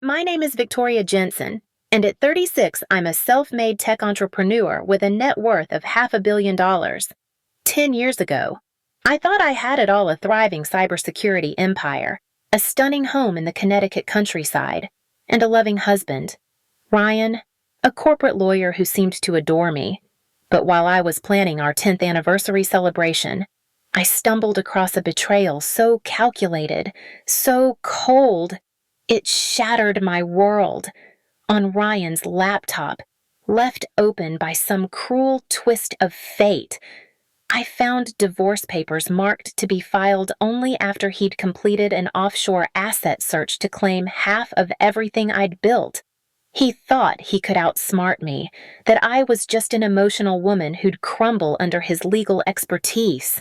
My name is Victoria Jensen, and at 36, I'm a self-made tech entrepreneur with a net worth of $500 million. 10 years ago, I thought I had it all: a thriving cybersecurity empire, a stunning home in the Connecticut countryside, and a loving husband, Ryan, a corporate lawyer who seemed to adore me. But while I was planning our 10th anniversary celebration, I stumbled across a betrayal so calculated, so cold, it shattered my world. On Ryan's laptop, left open by some cruel twist of fate, I found divorce papers marked to be filed only after he'd completed an offshore asset search to claim half of everything I'd built. He thought he could outsmart me, that I was just an emotional woman who'd crumble under his legal expertise.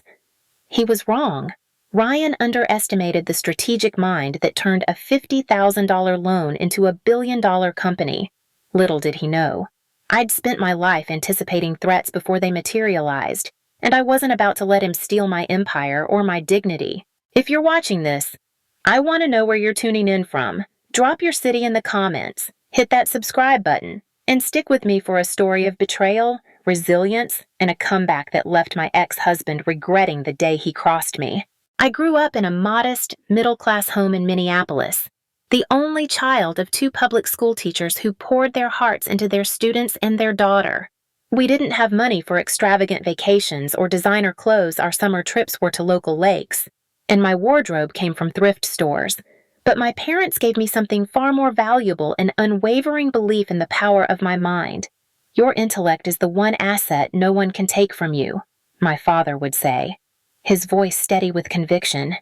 He was wrong. Ryan underestimated the strategic mind that turned a $50,000 loan into a $1 billion company. Little did he know, I'd spent my life anticipating threats before they materialized, and I wasn't about to let him steal my empire or my dignity. If you're watching this, I want to know where you're tuning in from. Drop your city in the comments, hit that subscribe button, and stick with me for a story of betrayal, resilience, and a comeback that left my ex-husband regretting the day he crossed me. I grew up in a modest, middle-class home in Minneapolis, the only child of two public school teachers who poured their hearts into their students and their daughter. We didn't have money for extravagant vacations or designer clothes. Our summer trips were to local lakes, and my wardrobe came from thrift stores. But my parents gave me something far more valuable: an unwavering belief in the power of my mind. "Your intellect is the one asset no one can take from you," my father would say, his voice steady with conviction.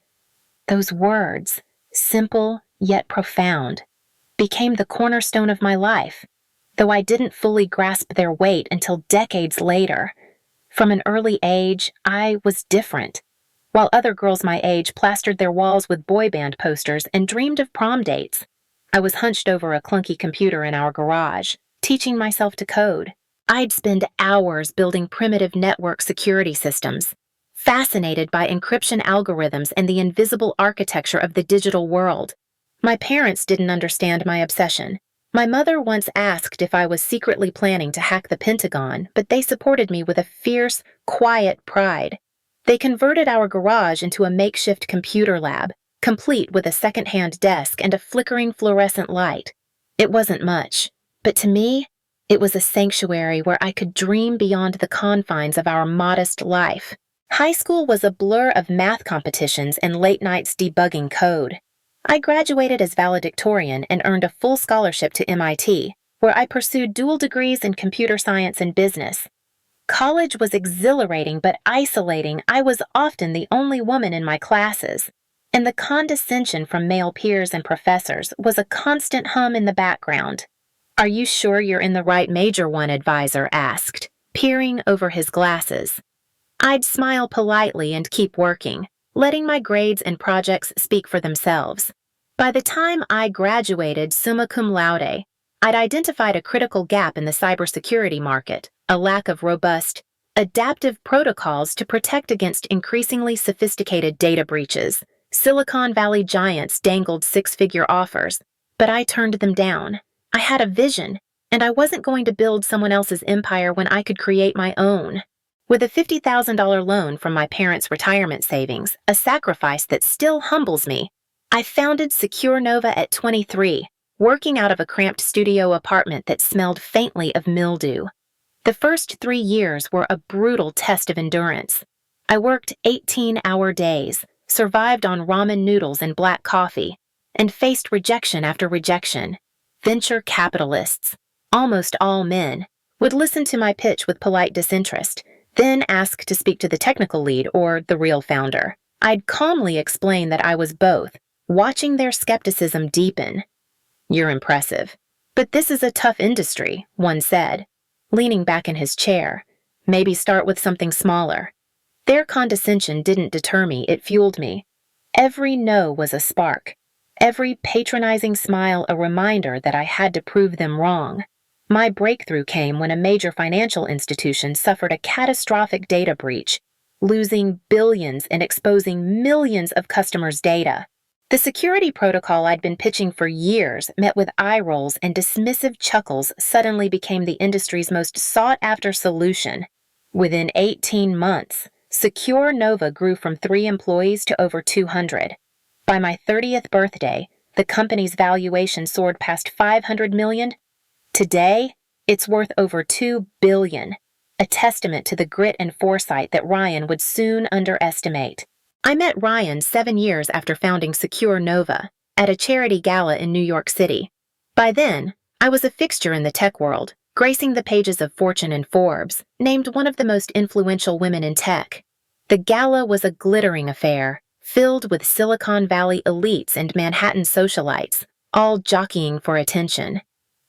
Those words, simple yet profound, became the cornerstone of my life, though I didn't fully grasp their weight until decades later. From an early age, I was different. While other girls my age plastered their walls with boy band posters and dreamed of prom dates, I was hunched over a clunky computer in our garage, teaching myself to code. I'd spend hours building primitive network security systems, fascinated by encryption algorithms and the invisible architecture of the digital world. My parents didn't understand my obsession. My mother once asked if I was secretly planning to hack the Pentagon, but they supported me with a fierce, quiet pride. They converted our garage into a makeshift computer lab, complete with a second-hand desk and a flickering fluorescent light. It wasn't much, but to me, it was a sanctuary where I could dream beyond the confines of our modest life. High school was a blur of math competitions and late nights debugging code. I graduated as valedictorian and earned a full scholarship to MIT, where I pursued dual degrees in computer science and business. College was exhilarating but isolating. I was often the only woman in my classes, and the condescension from male peers and professors was a constant hum in the background. "Are you sure you're in the right major?" one advisor asked, peering over his glasses. I'd smile politely and keep working, letting my grades and projects speak for themselves. By the time I graduated summa cum laude, I'd identified a critical gap in the cybersecurity market: a lack of robust, adaptive protocols to protect against increasingly sophisticated data breaches. Silicon Valley giants dangled six-figure offers, but I turned them down. I had a vision, and I wasn't going to build someone else's empire when I could create my own. With a $50,000 loan from my parents' retirement savings, a sacrifice that still humbles me, I founded Secure Nova at 23, working out of a cramped studio apartment that smelled faintly of mildew. The first 3 years were a brutal test of endurance. I worked 18-hour days, survived on ramen noodles and black coffee, and faced rejection after rejection. Venture capitalists, almost all men, would listen to my pitch with polite disinterest, then ask to speak to the technical lead or the real founder. I'd calmly explain that I was both, watching their skepticism deepen. "You're impressive, but this is a tough industry," one said, leaning back in his chair. "Maybe start with something smaller." Their condescension didn't deter me, it fueled me. Every no was a spark, every patronizing smile a reminder that I had to prove them wrong. My breakthrough came when a major financial institution suffered a catastrophic data breach, losing billions and exposing millions of customers' data. The security protocol I'd been pitching for years, met with eye rolls and dismissive chuckles, suddenly became the industry's most sought-after solution. Within 18 months, Secure Nova grew from 3 employees to over 200. By my 30th birthday, the company's valuation soared past $500 million. Today, it's worth over $2 billion, a testament to the grit and foresight that Ryan would soon underestimate. I met Ryan 7 years after founding Secure Nova at a charity gala in New York City. By then, I was a fixture in the tech world, gracing the pages of Fortune and Forbes, named one of the most influential women in tech. The gala was a glittering affair, filled with Silicon Valley elites and Manhattan socialites, all jockeying for attention.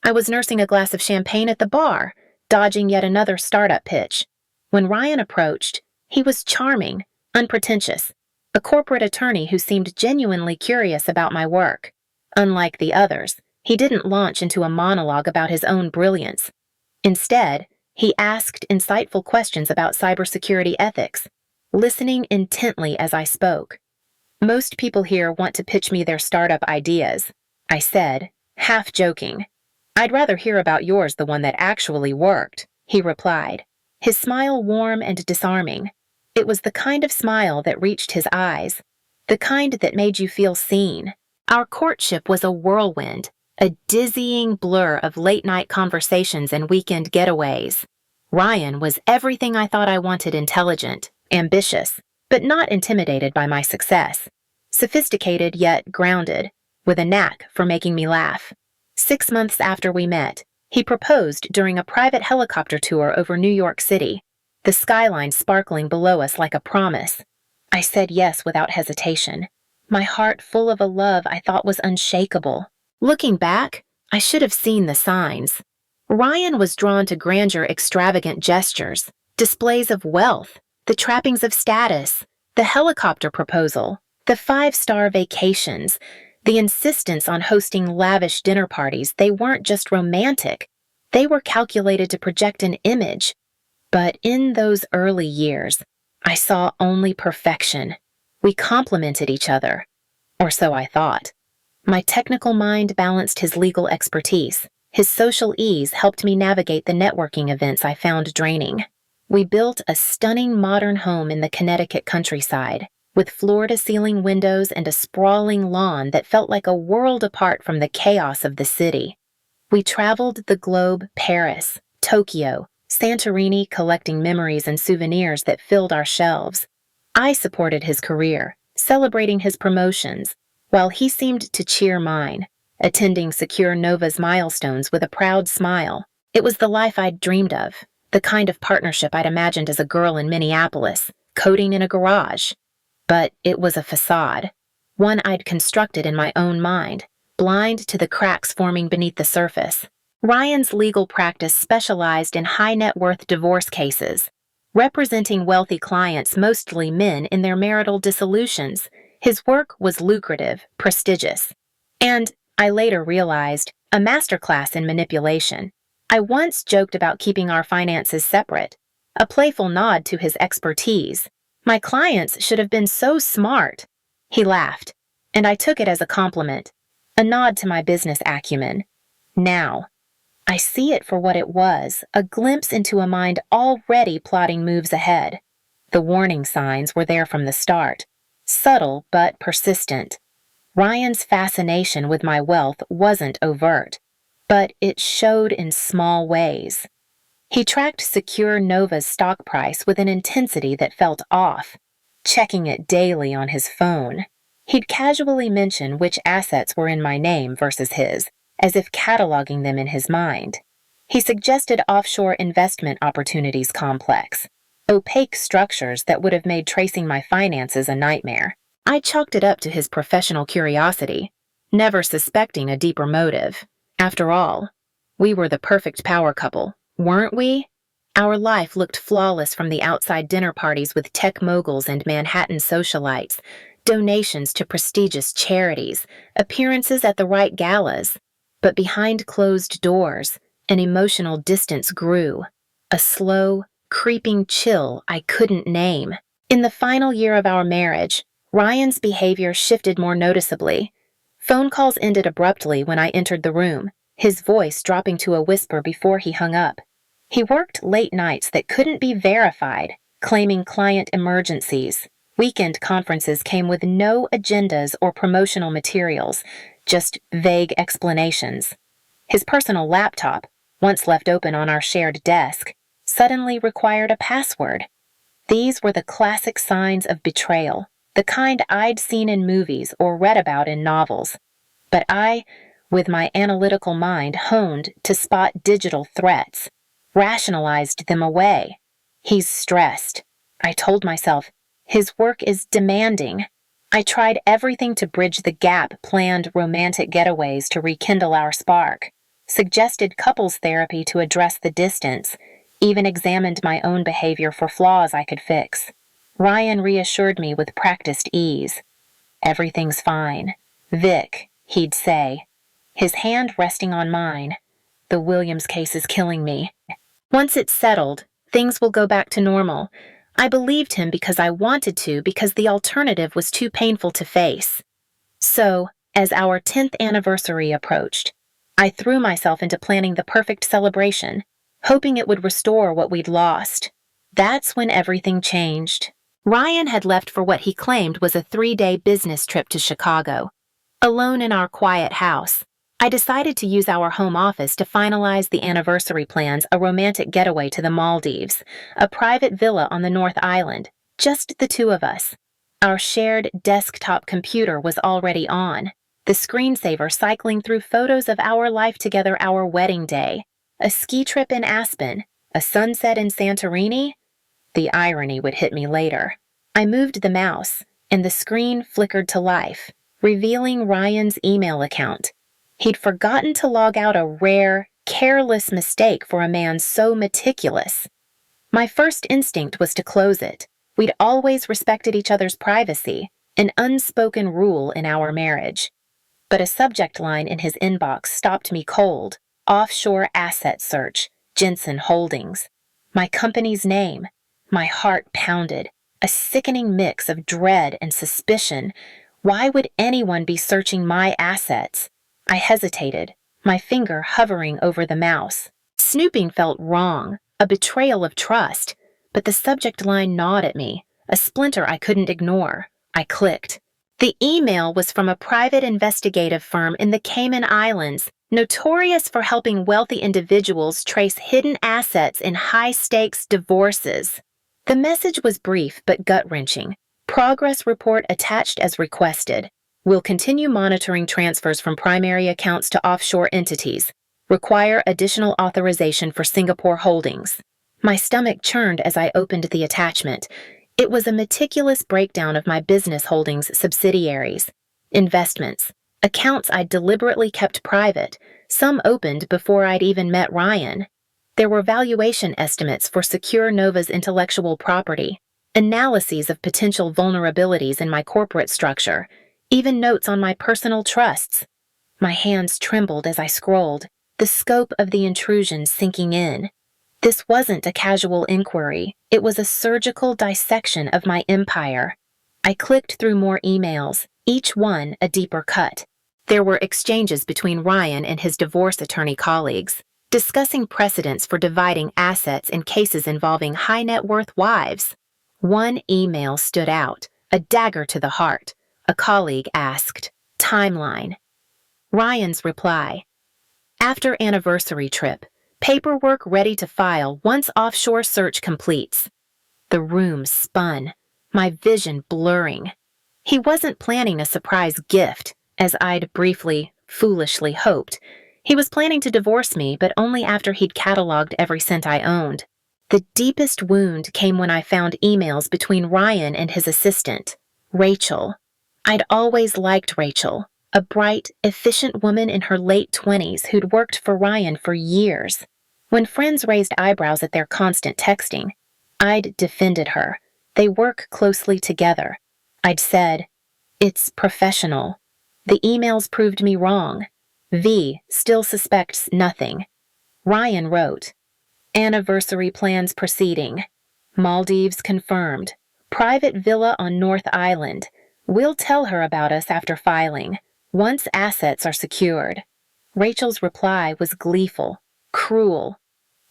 I was nursing a glass of champagne at the bar, dodging yet another startup pitch. When Ryan approached, he was charming, unpretentious, a corporate attorney who seemed genuinely curious about my work. Unlike the others, he didn't launch into a monologue about his own brilliance. Instead, he asked insightful questions about cybersecurity ethics, listening intently as I spoke. "Most people here want to pitch me their startup ideas," I said, half joking. "I'd rather hear about yours, the one that actually worked," he replied, his smile warm and disarming. It was the kind of smile that reached his eyes, the kind that made you feel seen. Our courtship was a whirlwind, a dizzying blur of late-night conversations and weekend getaways. Ryan was everything I thought I wanted: intelligent, ambitious, but not intimidated by my success. Sophisticated yet grounded, with a knack for making me laugh. 6 months after we met, he proposed during a private helicopter tour over New York City, the skyline sparkling below us like a promise. I said yes without hesitation, my heart full of a love I thought was unshakable. Looking back, I should have seen the signs. Ryan was drawn to grandeur, extravagant gestures, displays of wealth, the trappings of status, the helicopter proposal, the 5-star vacations, the insistence on hosting lavish dinner parties. They weren't just romantic, they were calculated to project an image. But in those early years, I saw only perfection. We complemented each other, or so I thought. My technical mind balanced his legal expertise. His social ease helped me navigate the networking events I found draining. We built a stunning modern home in the Connecticut countryside, with floor-to-ceiling windows and a sprawling lawn that felt like a world apart from the chaos of the city. We traveled the globe: Paris, Tokyo, Santorini, collecting memories and souvenirs that filled our shelves. I supported his career, celebrating his promotions, while he seemed to cheer mine, attending Secure Nova's milestones with a proud smile. It was the life I'd dreamed of, the kind of partnership I'd imagined as a girl in Minneapolis, coding in a garage. But it was a facade, one I'd constructed in my own mind, blind to the cracks forming beneath the surface. Ryan's legal practice specialized in high-net-worth divorce cases, representing wealthy clients, mostly men, in their marital dissolutions. His work was lucrative, prestigious, and, I later realized, a masterclass in manipulation. I once joked about keeping our finances separate, a playful nod to his expertise. My clients should have been so smart. He laughed, and I took it as a compliment, a nod to my business acumen. Now, I see it for what it was, a glimpse into a mind already plotting moves ahead. The warning signs were there from the start, subtle but persistent. Ryan's fascination with my wealth wasn't overt, but it showed in small ways. He tracked Secure Nova's stock price with an intensity that felt off, checking it daily on his phone. He'd casually mention which assets were in my name versus his, as if cataloging them in his mind. He suggested offshore investment opportunities complex, opaque structures that would have made tracing my finances a nightmare. I chalked it up to his professional curiosity, never suspecting a deeper motive. After all, we were the perfect power couple, weren't we? Our life looked flawless from the outside: dinner parties with tech moguls and Manhattan socialites, donations to prestigious charities, appearances at the right galas. But behind closed doors, an emotional distance grew, a slow, creeping chill I couldn't name. In the final year of our marriage, Ryan's behavior shifted more noticeably. Phone calls ended abruptly when I entered the room, his voice dropping to a whisper before he hung up. He worked late nights that couldn't be verified, claiming client emergencies. Weekend conferences came with no agendas or promotional materials, just vague explanations. His personal laptop, once left open on our shared desk, suddenly required a password. These were the classic signs of betrayal, the kind I'd seen in movies or read about in novels. But I, with my analytical mind honed to spot digital threats, rationalized them away. He's stressed, I told myself. His work is demanding. I tried everything to bridge the gap, planned romantic getaways to rekindle our spark, suggested couples therapy to address the distance, even examined my own behavior for flaws I could fix. Ryan reassured me with practiced ease. Everything's fine. Vic, he'd say, his hand resting on mine. The Williams case is killing me. Once it's settled, things will go back to normal. I believed him because I wanted to, because the alternative was too painful to face. So, as our 10th anniversary approached, I threw myself into planning the perfect celebration, hoping it would restore what we'd lost. That's when everything changed. Ryan had left for what he claimed was a 3-day business trip to Chicago. Alone in our quiet house, I decided to use our home office to finalize the anniversary plans, a romantic getaway to the Maldives, a private villa on the North Island, just the two of us. Our shared desktop computer was already on, the screensaver cycling through photos of our life together, our wedding day, a ski trip in Aspen, a sunset in Santorini. The irony would hit me later. I moved the mouse, and the screen flickered to life, revealing Ryan's email account. He'd forgotten to log out, a rare, careless mistake for a man so meticulous. My first instinct was to close it. We'd always respected each other's privacy, an unspoken rule in our marriage. But a subject line in his inbox stopped me cold. Offshore asset search, Jensen Holdings. My company's name. My heart pounded, a sickening mix of dread and suspicion. Why would anyone be searching my assets? I hesitated, my finger hovering over the mouse. Snooping felt wrong, a betrayal of trust, but the subject line gnawed at me, a splinter I couldn't ignore. I clicked. The email was from a private investigative firm in the Cayman Islands, notorious for helping wealthy individuals trace hidden assets in high-stakes divorces. The message was brief but gut-wrenching. Progress report attached as requested. Will continue monitoring transfers from primary accounts to offshore entities. Require additional authorization for Singapore holdings. My stomach churned as I opened the attachment. It was a meticulous breakdown of my business holdings, subsidiaries, investments, accounts I'd deliberately kept private, some opened before I'd even met Ryan. There were valuation estimates for Secure Nova's intellectual property, analyses of potential vulnerabilities in my corporate structure, even notes on my personal trusts. My hands trembled as I scrolled, the scope of the intrusion sinking in. This wasn't a casual inquiry. It was a surgical dissection of my empire. I clicked through more emails, each one a deeper cut. There were exchanges between Ryan and his divorce attorney colleagues, discussing precedents for dividing assets in cases involving high-net-worth wives. One email stood out, a dagger to the heart. A colleague asked, "Timeline." Ryan's reply, "After anniversary trip. Paperwork ready to file once offshore search completes." The room spun, my vision blurring. He wasn't planning a surprise gift, as I'd briefly, foolishly hoped. He was planning to divorce me, but only after he'd cataloged every cent I owned. The deepest wound came when I found emails between Ryan and his assistant, Rachel. I'd always liked Rachel, a bright, efficient woman in her late 20s who'd worked for Ryan for years. When friends raised eyebrows at their constant texting, I'd defended her. They work closely together. I'd said, "It's professional." The emails proved me wrong. V still suspects nothing. Ryan wrote, "Anniversary plans proceeding. Maldives confirmed. Private villa on North Island. We'll tell her about us after filing, once assets are secured. Rachel's reply was gleeful, cruel.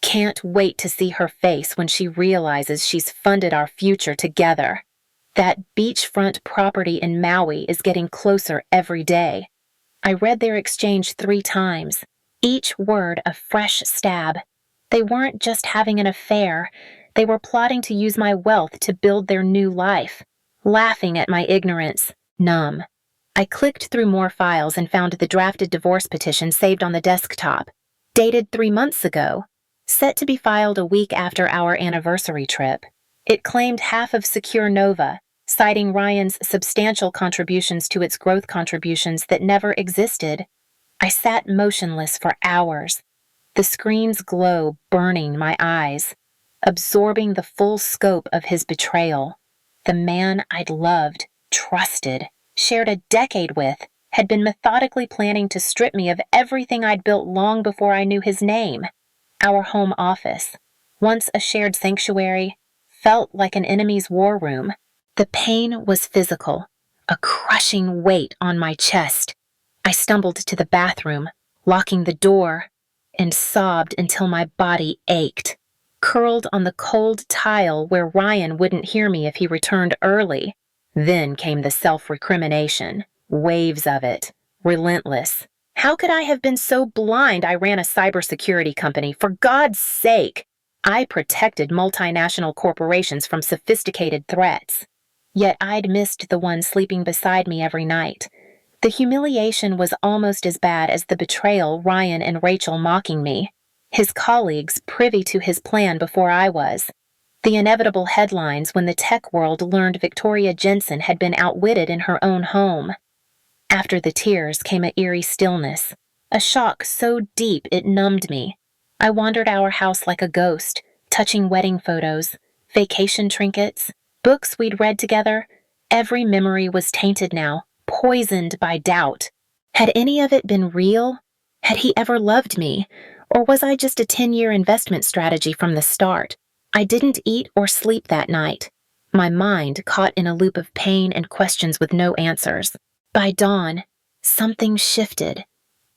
Can't wait to see her face when she realizes she's funded our future together. That beachfront property in Maui is getting closer every day. I read their exchange 3 times, each word a fresh stab. They weren't just having an affair, they were plotting to use my wealth to build their new life, laughing at my ignorance, numb. I clicked through more files and found the drafted divorce petition saved on the desktop, dated 3 months ago, set to be filed a week after our anniversary trip. It claimed half of Secure Nova, citing Ryan's substantial contributions to its growth contributions that never existed. I sat motionless for hours, the screen's glow burning my eyes, absorbing the full scope of his betrayal. The man I'd loved, trusted, shared a decade with, had been methodically planning to strip me of everything I'd built long before I knew his name. Our home office, once a shared sanctuary, felt like an enemy's war room. The pain was physical, a crushing weight on my chest. I stumbled to the bathroom, locking the door, and sobbed until my body ached, curled on the cold tile where Ryan wouldn't hear me if he returned early. Then came the self-recrimination, waves of it, relentless. How could I have been so blind I ran a cybersecurity company, for God's sake? I protected multinational corporations from sophisticated threats. Yet I'd missed the one sleeping beside me every night. The humiliation was almost as bad as the betrayal, Ryan and Rachel mocking me, his colleagues privy to his plan before I was. The inevitable headlines when the tech world learned Victoria Jensen had been outwitted in her own home. After the tears came an eerie stillness, a shock so deep it numbed me. I wandered our house like a ghost, touching wedding photos, vacation trinkets, books we'd read together. Every memory was tainted now, poisoned by doubt. Had any of it been real? Had he ever loved me? Or was I just a 10-year investment strategy from the start? I didn't eat or sleep that night, my mind caught in a loop of pain and questions with no answers. By dawn, something shifted.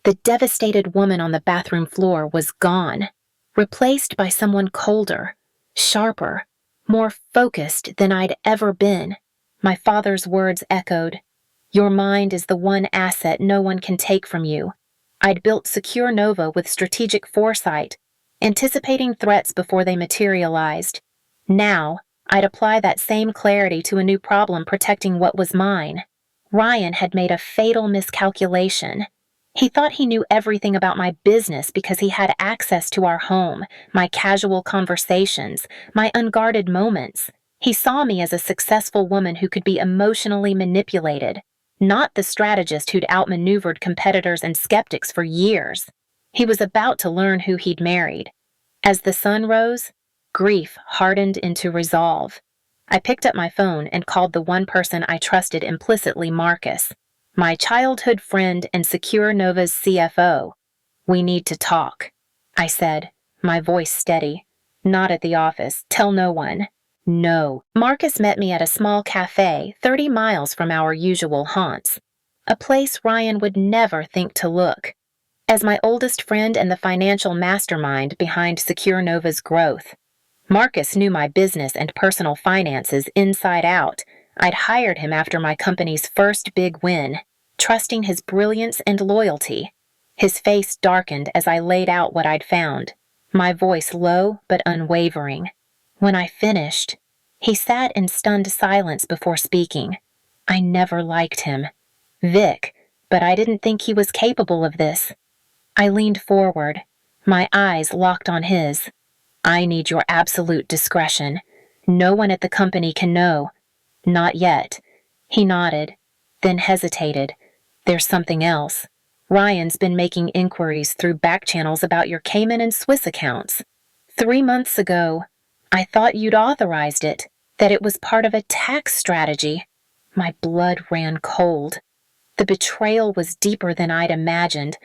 The devastated woman on the bathroom floor was gone, replaced by someone colder, sharper, more focused than I'd ever been. My father's words echoed, "Your mind is the one asset no one can take from you." I'd built Secure Nova with strategic foresight, anticipating threats before they materialized. Now, I'd apply that same clarity to a new problem protecting what was mine. Ryan had made a fatal miscalculation. He thought he knew everything about my business because he had access to our home, my casual conversations, my unguarded moments. He saw me as a successful woman who could be emotionally manipulated, not the strategist who'd outmaneuvered competitors and skeptics for years. He was about to learn who he'd married. As the sun rose, grief hardened into resolve. I picked up my phone and called the one person I trusted implicitly, Marcus, my childhood friend and Secure Nova's CFO. "We need to talk," I said, my voice steady. "Not at the office. Tell no one." "No." Marcus met me at a small cafe 30 miles from our usual haunts, a place Ryan would never think to look. As my oldest friend and the financial mastermind behind Secure Nova's growth, Marcus knew my business and personal finances inside out. I'd hired him after my company's first big win, trusting his brilliance and loyalty. His face darkened as I laid out what I'd found, my voice low but unwavering. When I finished, he sat in stunned silence before speaking. I never liked him. Vic, but I didn't think he was capable of this. I leaned forward, my eyes locked on his. "I need your absolute discretion. No one at the company can know." "Not yet." He nodded, then hesitated. "There's something else. Ryan's been making inquiries through back channels about your Cayman and Swiss accounts. 3 months ago, I thought you'd authorized it, that it was part of a tax strategy." My blood ran cold. The betrayal was deeper than I'd imagined.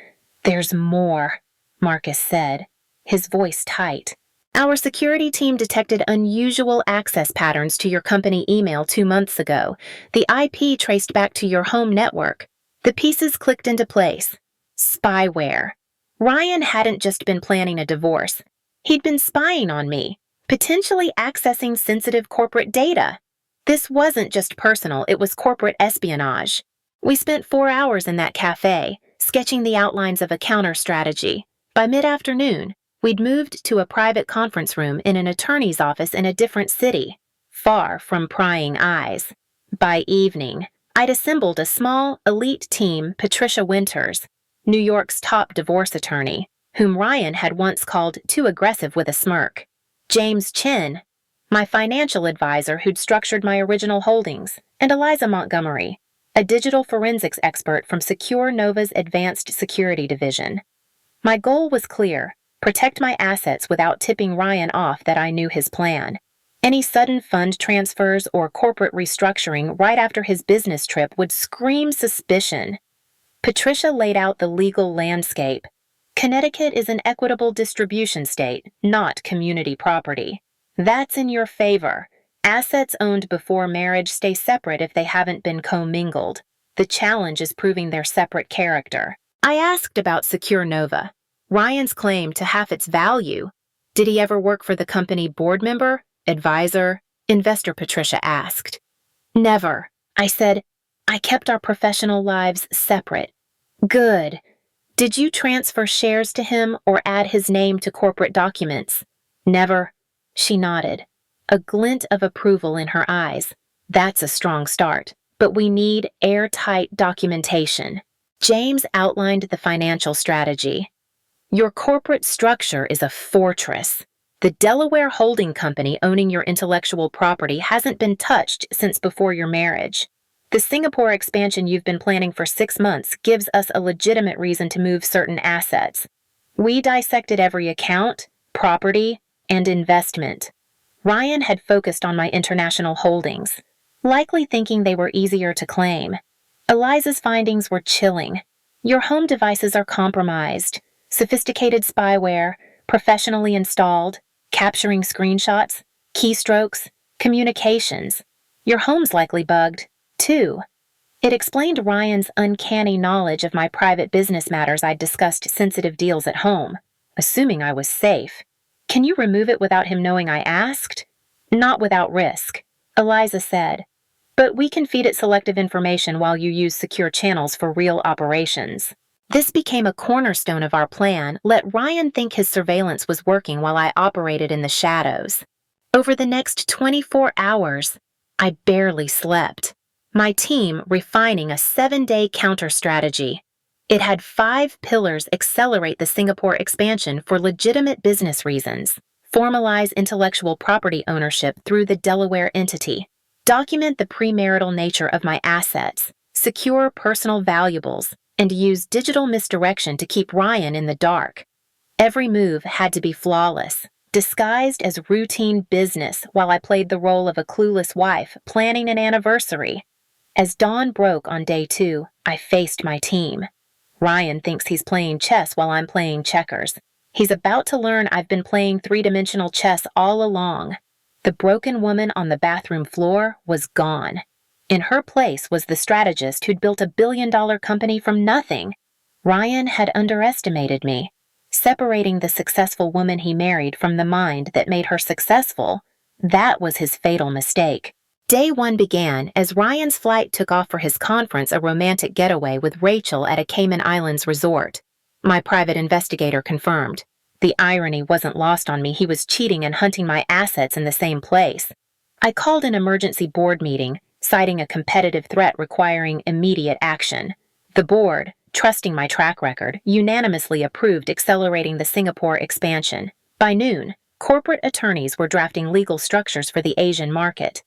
"There's more," Marcus said, his voice tight. Our security team detected unusual access patterns to your company email 2 months ago. The IP traced back to your home network. The pieces clicked into place. Spyware. Ryan hadn't just been planning a divorce. He'd been spying on me, potentially accessing sensitive corporate data. This wasn't just personal, it was corporate espionage. We spent 4 hours in that cafe, sketching the outlines of a counter strategy. By mid-afternoon, we'd moved to a private conference room in an attorney's office in a different city, far from prying eyes. By evening, I'd assembled a small, elite team, Patricia Winters, New York's top divorce attorney, whom Ryan had once called too aggressive with a smirk. James Chin, my financial advisor who'd structured my original holdings, and Eliza Montgomery, a digital forensics expert from Secure Nova's Advanced Security Division. My goal was clear: protect my assets without tipping Ryan off that I knew his plan. Any sudden fund transfers or corporate restructuring right after his business trip would scream suspicion. Patricia laid out the legal landscape. Connecticut is an equitable distribution state, not community property. That's in your favor. Assets owned before marriage stay separate if they haven't been commingled. The challenge is proving their separate character. I asked about Secure Nova, Ryan's claim to half its value. Did he ever work for the company board member, advisor, investor? Patricia asked. Never. I said, I kept our professional lives separate. Good. Did you transfer shares to him or add his name to corporate documents? Never. She nodded, a glint of approval in her eyes. That's a strong start, but we need airtight documentation. James outlined the financial strategy. Your corporate structure is a fortress. The Delaware holding company owning your intellectual property hasn't been touched since before your marriage. The Singapore expansion you've been planning for 6 months gives us a legitimate reason to move certain assets. We dissected every account, property, and investment. Ryan had focused on my international holdings, likely thinking they were easier to claim. Eliza's findings were chilling. Your home devices are compromised. Sophisticated spyware, professionally installed, capturing screenshots, keystrokes, communications. Your home's likely bugged, too. It explained Ryan's uncanny knowledge of my private business matters. I'd discussed sensitive deals at home, assuming I was safe. Can you remove it without him knowing I asked? Not without risk, Eliza said. But we can feed it selective information while you use secure channels for real operations. This became a cornerstone of our plan. Let Ryan think his surveillance was working while I operated in the shadows. Over the next 24 hours, I barely slept. My team refining a 7-day counter strategy. It had 5 pillars: accelerate the Singapore expansion for legitimate business reasons, formalize intellectual property ownership through the Delaware entity, document the premarital nature of my assets, secure personal valuables, and use digital misdirection to keep Ryan in the dark. Every move had to be flawless, disguised as routine business while I played the role of a clueless wife planning an anniversary. As dawn broke on day 2, I faced my team. Ryan thinks he's playing chess while I'm playing checkers. He's about to learn I've been playing 3-dimensional chess all along. The broken woman on the bathroom floor was gone. In her place was the strategist who'd built a billion-dollar company from nothing. Ryan had underestimated me, separating the successful woman he married from the mind that made her successful. That was his fatal mistake. Day 1 began as Ryan's flight took off for his conference, a romantic getaway with Rachel at a Cayman Islands resort. My private investigator confirmed. The irony wasn't lost on me. He was cheating and hunting my assets in the same place. I called an emergency board meeting, citing a competitive threat requiring immediate action. The board, trusting my track record, unanimously approved accelerating the Singapore expansion. By noon, corporate attorneys were drafting legal structures for the Asian market.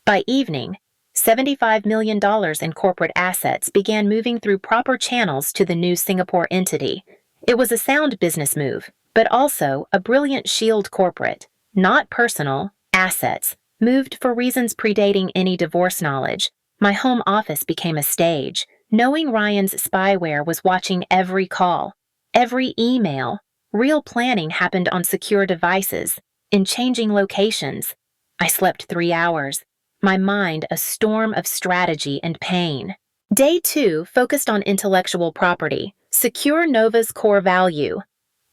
By evening, $75 million in corporate assets began moving through proper channels to the new Singapore entity. It was a sound business move, but also a brilliant shield. Corporate, not personal, assets, moved for reasons predating any divorce knowledge. My home office became a stage, knowing Ryan's spyware was watching every call, every email. Real planning happened on secure devices. in changing locations. I slept 3 hours, my mind a storm of strategy and pain. Day 2 focused on intellectual property, secure Nova's core value.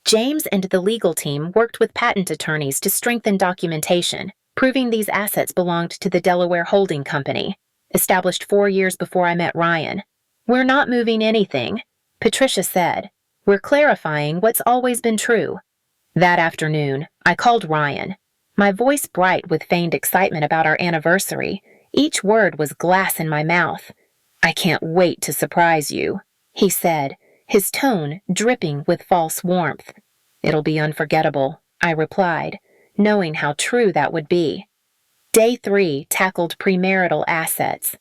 James and the legal team worked with patent attorneys to strengthen documentation, proving these assets belonged to the Delaware Holding Company, established 4 years before I met Ryan. "We're not moving anything," Patricia said. "We're clarifying what's always been true." That afternoon, I called Ryan, my voice bright with feigned excitement about our anniversary. Each word was glass in my mouth. "I can't wait to surprise you," he said, his tone dripping with false warmth. "It'll be unforgettable," I replied, knowing how true that would be. Day 3 tackled premarital assets.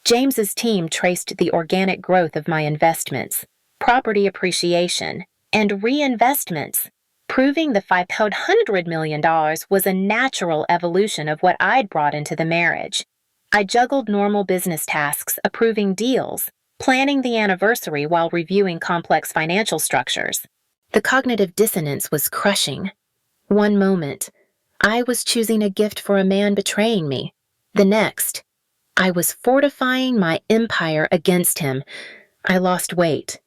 James's team traced the organic growth of my investments, property appreciation, and reinvestments, proving the $500 million was a natural evolution of what I'd brought into the marriage. I juggled normal business tasks, approving deals, planning the anniversary while reviewing complex financial structures. The cognitive dissonance was crushing. One moment, I was choosing a gift for a man betraying me. The next, I was fortifying my empire against him. I lost weight,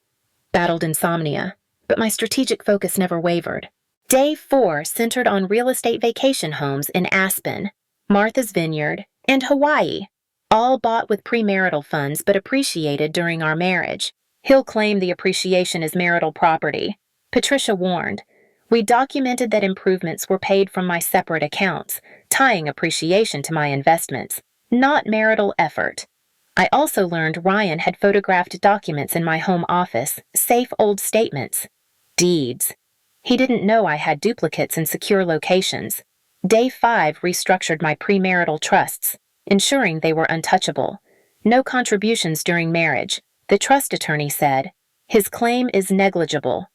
battled insomnia, but my strategic focus never wavered. Day 4 centered on real estate vacation homes in Aspen, Martha's Vineyard, and Hawaii, all bought with premarital funds but appreciated during our marriage. "He'll claim the appreciation as marital property," Patricia warned. We documented that improvements were paid from my separate accounts, tying appreciation to my investments, not marital effort. I also learned Ryan had photographed documents in my home office, safe old statements, deeds. He didn't know I had duplicates in secure locations. Day 5 restructured my premarital trusts, ensuring they were untouchable. No contributions during marriage, the trust attorney said. His claim is negligible.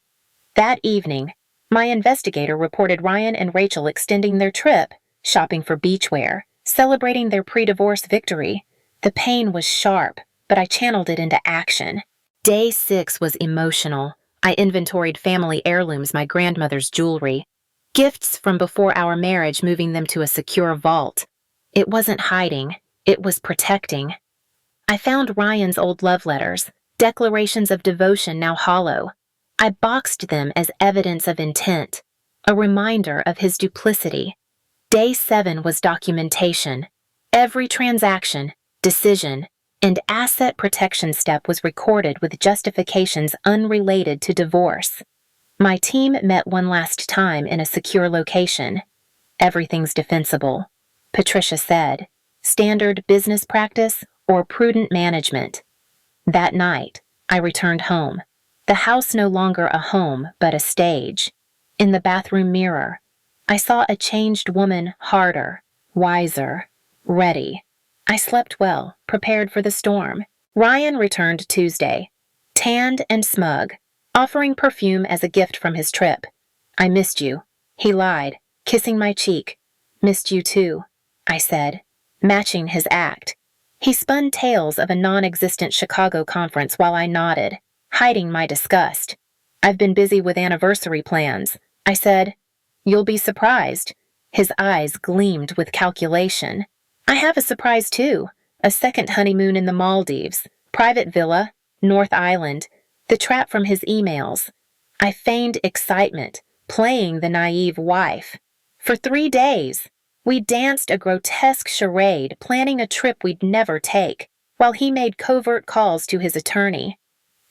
That evening, my investigator reported Ryan and Rachel extending their trip, shopping for beachwear, celebrating their pre-divorce victory. The pain was sharp, but I channeled it into action. Day 6 was emotional. I inventoried family heirlooms, my grandmother's jewelry, gifts from before our marriage, moving them to a secure vault. It wasn't hiding, it was protecting. I found Ryan's old love letters, declarations of devotion now hollow. I boxed them as evidence of intent, a reminder of his duplicity. Day 7 was documentation. Every transaction, decision, and asset protection step was recorded with justifications unrelated to divorce. My team met one last time in a secure location. "Everything's defensible," Patricia said. "Standard business practice or prudent management." That night, I returned home. The house no longer a home, but a stage. In the bathroom mirror, I saw a changed woman, harder, wiser, ready. I slept well, prepared for the storm. Ryan returned Tuesday, tanned and smug, offering perfume as a gift from his trip. "I missed you," he lied, kissing my cheek. "Missed you too," I said, matching his act. He spun tales of a non-existent Chicago conference while I nodded, hiding my disgust. "I've been busy with anniversary plans," I said. "You'll be surprised." His eyes gleamed with calculation. "I have a surprise too. A second honeymoon in the Maldives, private villa, North Island, the trap from his emails." I feigned excitement, playing the naive wife. For 3 days, we danced a grotesque charade, planning a trip we'd never take, while he made covert calls to his attorney.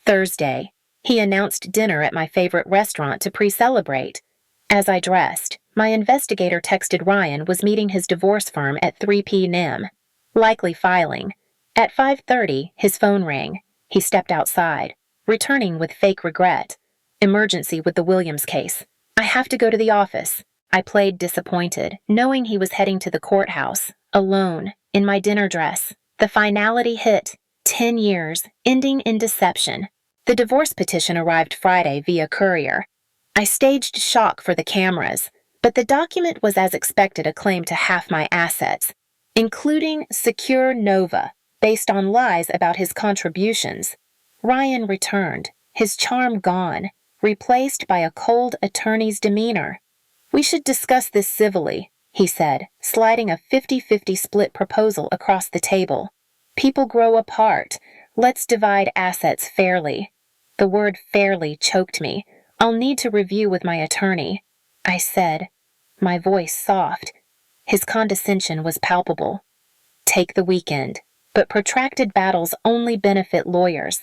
Thursday, he announced dinner at my favorite restaurant to pre-celebrate. As I dressed, my investigator texted Ryan was meeting his divorce firm at 3 p.m., likely filing. At 5:30, his phone rang. He stepped outside, returning with fake regret. "Emergency with the Williams case. I have to go to the office." I played disappointed, knowing he was heading to the courthouse, alone, in my dinner dress. The finality hit. 10 years, ending in deception. The divorce petition arrived Friday via courier. I staged shock for the cameras, but the document was as expected a claim to half my assets, including secure Nova, based on lies about his contributions. Ryan returned, his charm gone, replaced by a cold attorney's demeanor. We should discuss this civilly, he said, sliding a 50-50 split proposal across the table. People grow apart. Let's divide assets fairly. The word fairly choked me. I'll need to review with my attorney, I said, my voice soft. His condescension was palpable. Take the weekend, but protracted battles only benefit lawyers.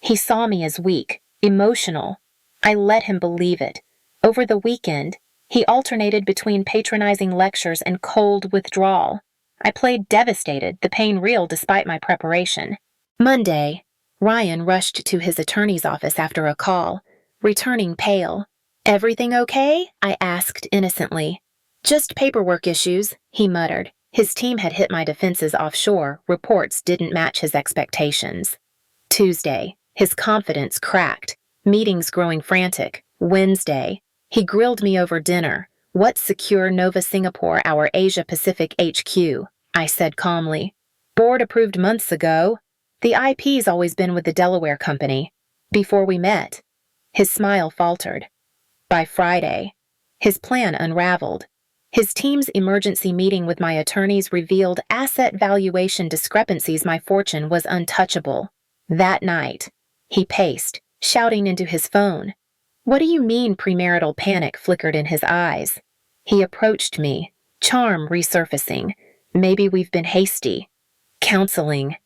He saw me as weak, emotional. I let him believe it. Over the weekend, he alternated between patronizing lectures and cold withdrawal. I played devastated, the pain real despite my preparation. Monday, Ryan rushed to his attorney's office after a call, returning pale. Everything okay? I asked innocently. Just paperwork issues, he muttered. His team had hit my defenses offshore. Reports didn't match his expectations. Tuesday, his confidence cracked. Meetings growing frantic. Wednesday, he grilled me over dinner. What's Secure Nova Singapore, our Asia-Pacific HQ? I said calmly. Board approved months ago. The IP's always been with the Delaware company. Before we met. His smile faltered. By Friday, his plan unraveled. His team's emergency meeting with my attorneys revealed asset valuation discrepancies. My fortune was untouchable. That night, he paced, shouting into his phone. What do you mean? Premarital panic flickered in his eyes. He approached me, charm resurfacing. Maybe we've been hasty. Counseling.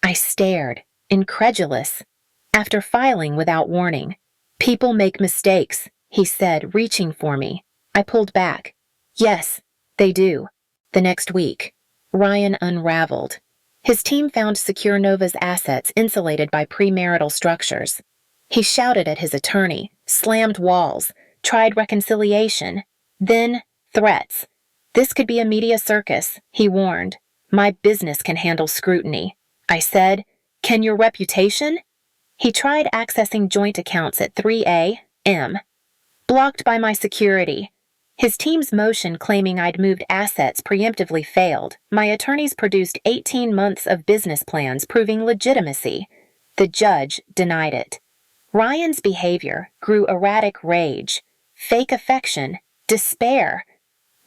I stared, incredulous. After filing without warning. People make mistakes, he said, reaching for me. I pulled back. Yes, they do. The next week, Ryan unraveled. His team found Secure Nova's assets insulated by premarital structures. He shouted at his attorney, slammed walls, tried reconciliation, then threats. This could be a media circus, he warned. My business can handle scrutiny. I said, can your reputation? He tried accessing joint accounts at 3AM. Blocked by my security. His team's motion claiming I'd moved assets preemptively failed. My attorneys produced 18 months of business plans proving legitimacy. The judge denied it. Ryan's behavior grew erratic rage, fake affection, despair.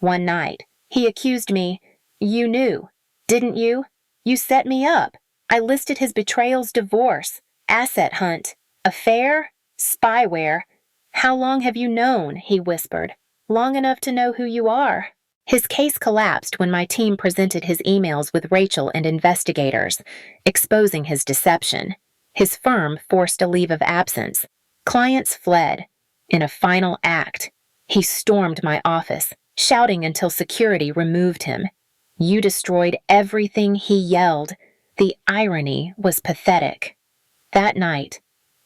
One night, he accused me, you knew, didn't you? You set me up. I listed his betrayals, divorce, asset hunt, affair, spyware. How long have you known? He whispered. Long enough to know who you are. His case collapsed when my team presented his emails with Rachel and investigators, exposing his deception. His firm forced a leave of absence. Clients fled. In a final act, he stormed my office, shouting until security removed him. You destroyed everything, he yelled. The irony was pathetic. That night,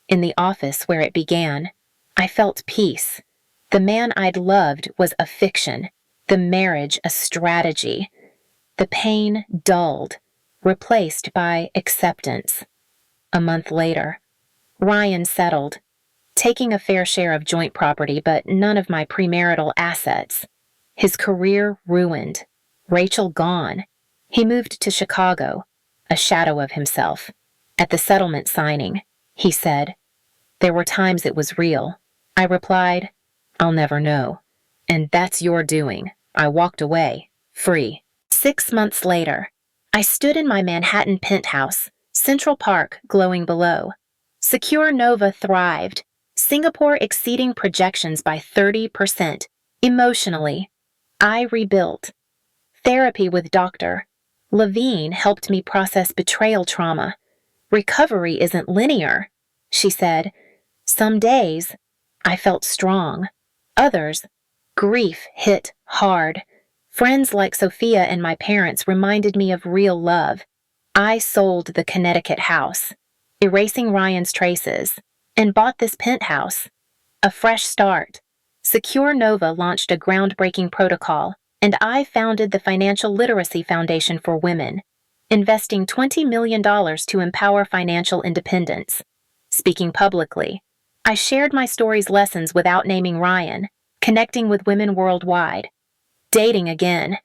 in the office where it began, I felt peace. The man I'd loved was a fiction, the marriage a strategy. The pain dulled, replaced by acceptance. A month later, Ryan settled, taking a fair share of joint property but none of my premarital assets. His career ruined, Rachel gone. He moved to Chicago, a shadow of himself. At the settlement signing, he said, there were times it was real. I replied, I'll never know. And that's your doing. I walked away, free. 6 months later, I stood in my Manhattan penthouse, Central Park glowing below. Secure Nova thrived, Singapore exceeding projections by 30%. Emotionally, I rebuilt. Therapy with Dr. Levine helped me process betrayal trauma. Recovery isn't linear, she said. Some days, I felt strong. Others, grief hit hard. Friends like Sophia and my parents reminded me of real love. I sold the Connecticut house, erasing Ryan's traces, and bought this penthouse. A fresh start. Secure Nova launched a groundbreaking protocol, and I founded the Financial Literacy Foundation for Women, investing $20 million to empower financial independence. Speaking publicly, I shared my story's lessons without naming Ryan, connecting with women worldwide. Dating again.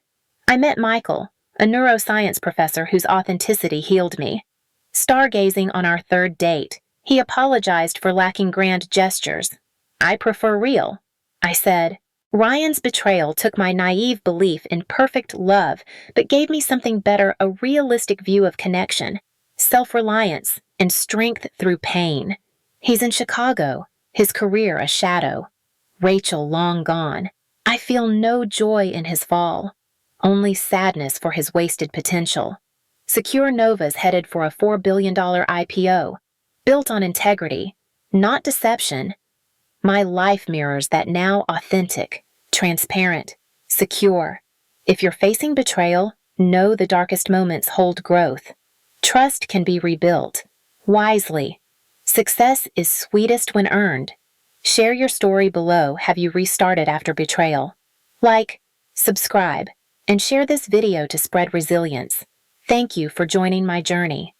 I met Michael, a neuroscience professor whose authenticity healed me. Stargazing on our third date, he apologized for lacking grand gestures. I prefer real, I said. Ryan's betrayal took my naive belief in perfect love, but gave me something better, a realistic view of connection, self-reliance, and strength through pain. He's in Chicago, his career a shadow. Rachel long gone. I feel no joy in his fall, only sadness for his wasted potential. Secure Nova's headed for a $4 billion IPO, built on integrity, not deception. My life mirrors that now: authentic, transparent, secure. If you're facing betrayal, know the darkest moments hold growth. Trust can be rebuilt. Wisely. Success is sweetest when earned. Share your story below. Have you restarted after betrayal? Like, subscribe, and share this video to spread resilience. Thank you for joining my journey.